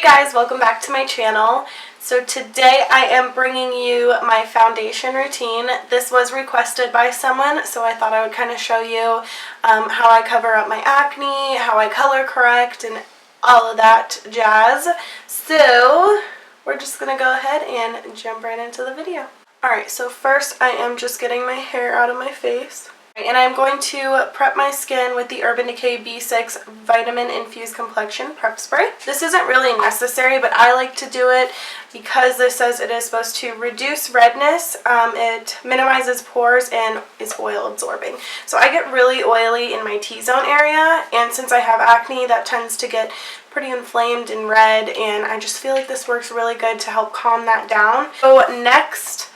Hey guys, welcome back to my channel. So today I am bringing you my foundation routine. This was requested by someone, so I thought I would kind of show you how I cover up my acne, how I color correct, and all of that jazz. So we're just going to go ahead and jump right into the video. Alright, so first I am just getting my hair out of my face. And I'm going to prep my skin with the Urban Decay B6 Vitamin Infused Complexion Prep Spray. This isn't really necessary, but I like to do it because this says it is supposed to reduce redness, it minimizes pores, and is oil absorbing. So I get really oily in my T-zone area, and since I have acne, that tends to get pretty inflamed and red, and I just feel like this works really good to help calm that down. So next,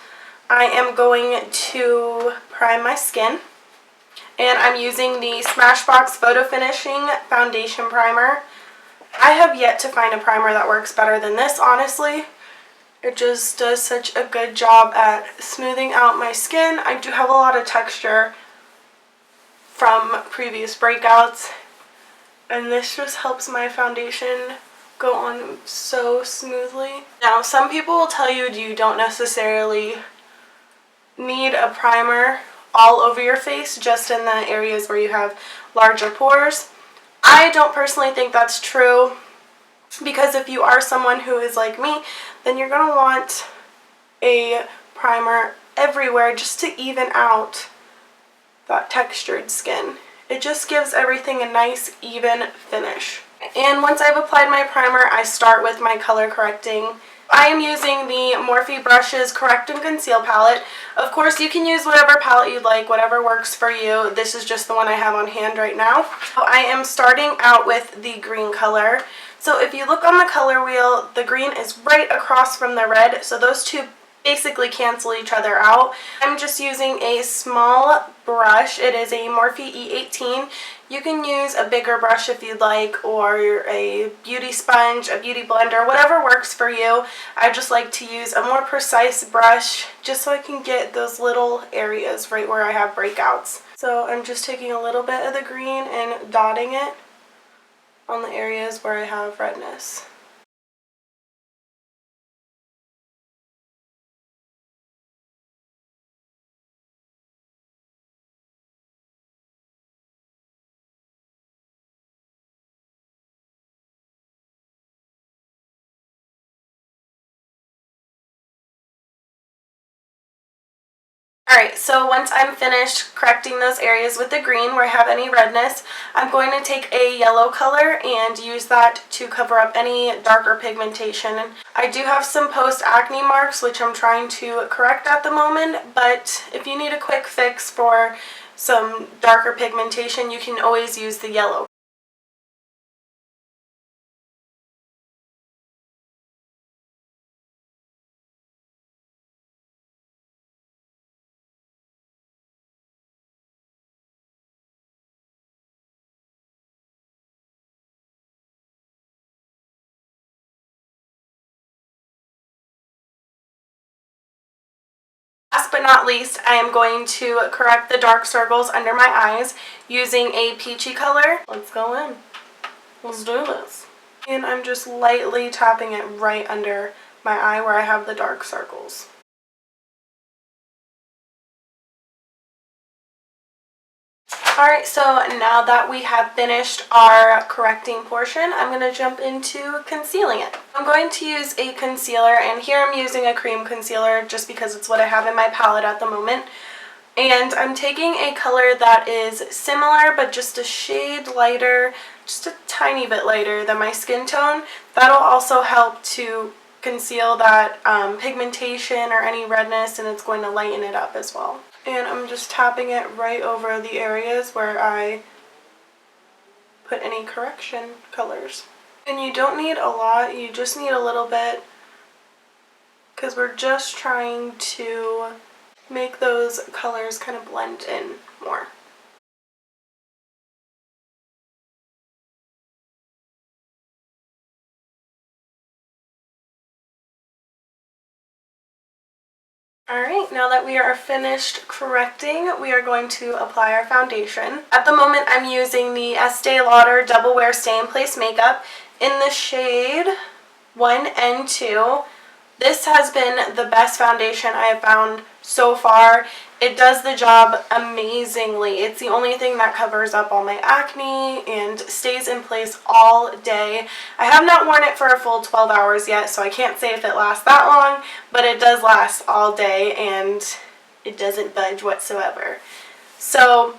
I am going to prime my skin. And I'm using the Smashbox Photo Finishing Foundation Primer. I have yet to find a primer that works better than this, honestly. It just does such a good job at smoothing out my skin. I do have a lot of texture from previous breakouts, and this just helps my foundation go on so smoothly. Now, some people will tell you don't necessarily need a primer all over your face, just in the areas where you have larger pores. I don't personally think that's true, because if you are someone who is like me, then you're going to want a primer everywhere just to even out that textured skin. It just gives everything a nice even finish. And once I've applied my primer, I start with my color correcting. I am using the Morphe Brushes Correct and Conceal palette. Of course, you can use whatever palette you'd like, whatever works for you. This is just the one I have on hand right now. So I am starting out with the green color. So if you look on the color wheel, the green is right across from the red, so those two basically cancel each other out. I'm just using a small brush. It is a Morphe E18. You can use a bigger brush if you'd like, or a beauty sponge, a beauty blender, whatever works for you. I just like to use a more precise brush just so I can get those little areas right where I have breakouts. So I'm just taking a little bit of the green and dotting it on the areas where I have redness. Alright, so once I'm finished correcting those areas with the green where I have any redness, I'm going to take a yellow color and use that to cover up any darker pigmentation. I do have some post-acne marks which I'm trying to correct at the moment, but if you need a quick fix for some darker pigmentation, you can always use the yellow. Last but not least, I am going to correct the dark circles under my eyes using a peachy color. Let's go in. Let's do this. And I'm just lightly tapping it right under my eye where I have the dark circles. Alright, so now that we have finished our correcting portion, I'm going to jump into concealing it. I'm going to use a concealer, and here I'm using a cream concealer just because it's what I have in my palette at the moment. And I'm taking a color that is similar but just a shade lighter, just a tiny bit lighter than my skin tone. That'll also help to conceal that pigmentation or any redness, and it's going to lighten it up as well. And I'm just tapping it right over the areas where I put any correction colors. And you don't need a lot, you just need a little bit, because we're just trying to make those colors kind of blend in more. Alright, now that we are finished correcting, we are going to apply our foundation. At the moment, I'm using the Estee Lauder Double Wear Stay in Place Makeup in the shade 1 and 2. This has been the best foundation I have found so far. It does the job amazingly. It's the only thing that covers up all my acne and stays in place all day. I have not worn it for a full 12 hours yet, so I can't say if it lasts that long, but it does last all day and it doesn't budge whatsoever. So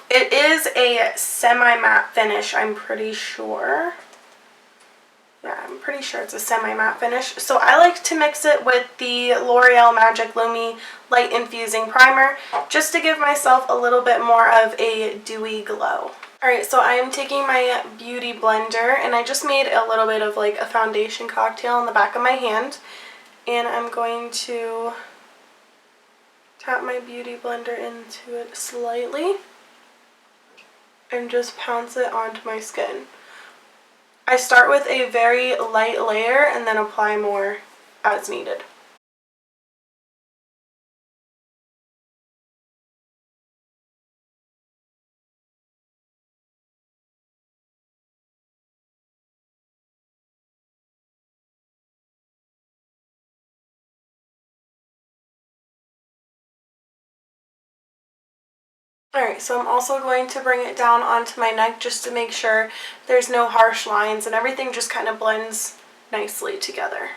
it is a semi-matte finish, I'm pretty sure. Yeah, I'm pretty sure it's a semi-matte finish. So I like to mix it with the L'Oreal Magic Lumi Light Infusing Primer just to give myself a little bit more of a dewy glow. Alright, so I am taking my beauty blender and I just made a little bit of like a foundation cocktail on the back of my hand. And I'm going to tap my beauty blender into it slightly and just pounce it onto my skin. I start with a very light layer and then apply more as needed. Alright, so I'm also going to bring it down onto my neck just to make sure there's no harsh lines and everything just kind of blends nicely together.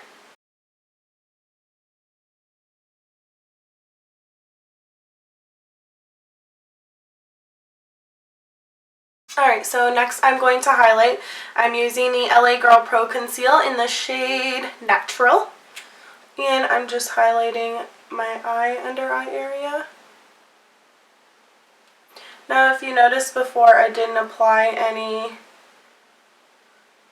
Alright, so next I'm going to highlight. I'm using the LA Girl Pro Conceal in the shade Natural. And I'm just highlighting my under eye area. Now if you noticed before, I didn't apply any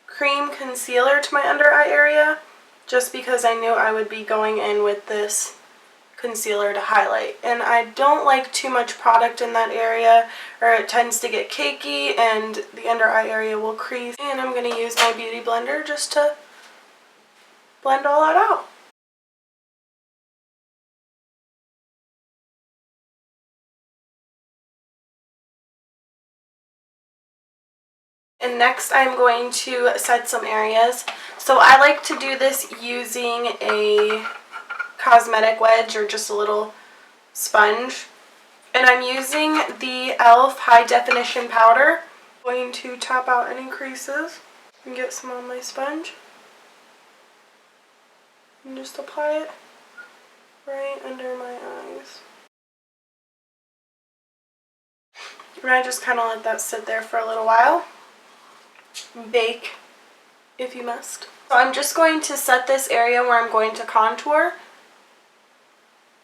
cream concealer to my under eye area just because I knew I would be going in with this concealer to highlight. And I don't like too much product in that area or it tends to get cakey and the under eye area will crease. And I'm going to use my beauty blender just to blend all that out. And next I'm going to set some areas. So I like to do this using a cosmetic wedge or just a little sponge. And I'm using the e.l.f. High Definition Powder. I'm going to tap out any creases and get some on my sponge. And just apply it right under my eyes. And I just kind of let that sit there for a little while. Bake if you must. So I'm just going to set this area where I'm going to contour.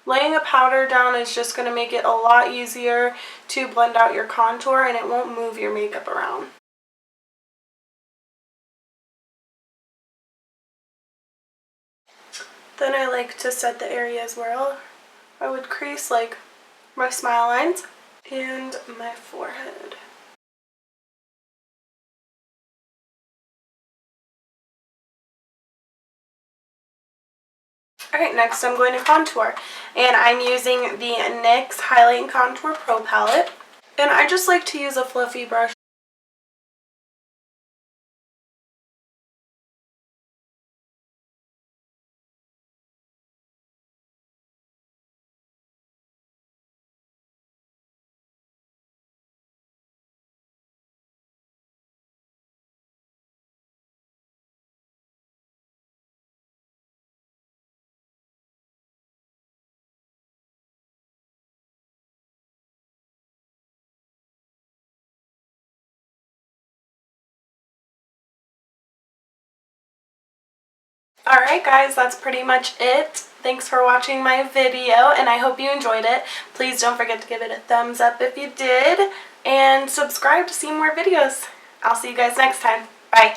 Laying a powder down is just going to make it a lot easier to blend out your contour and it won't move your makeup around. Then I like to set the areas where I would crease, like my smile lines and my forehead. Alright, next I'm going to contour. And I'm using the NYX Highlight and Contour Pro Palette. And I just like to use a fluffy brush. Alright guys, that's pretty much it. Thanks for watching my video and I hope you enjoyed it. Please don't forget to give it a thumbs up if you did and subscribe to see more videos. I'll see you guys next time. Bye.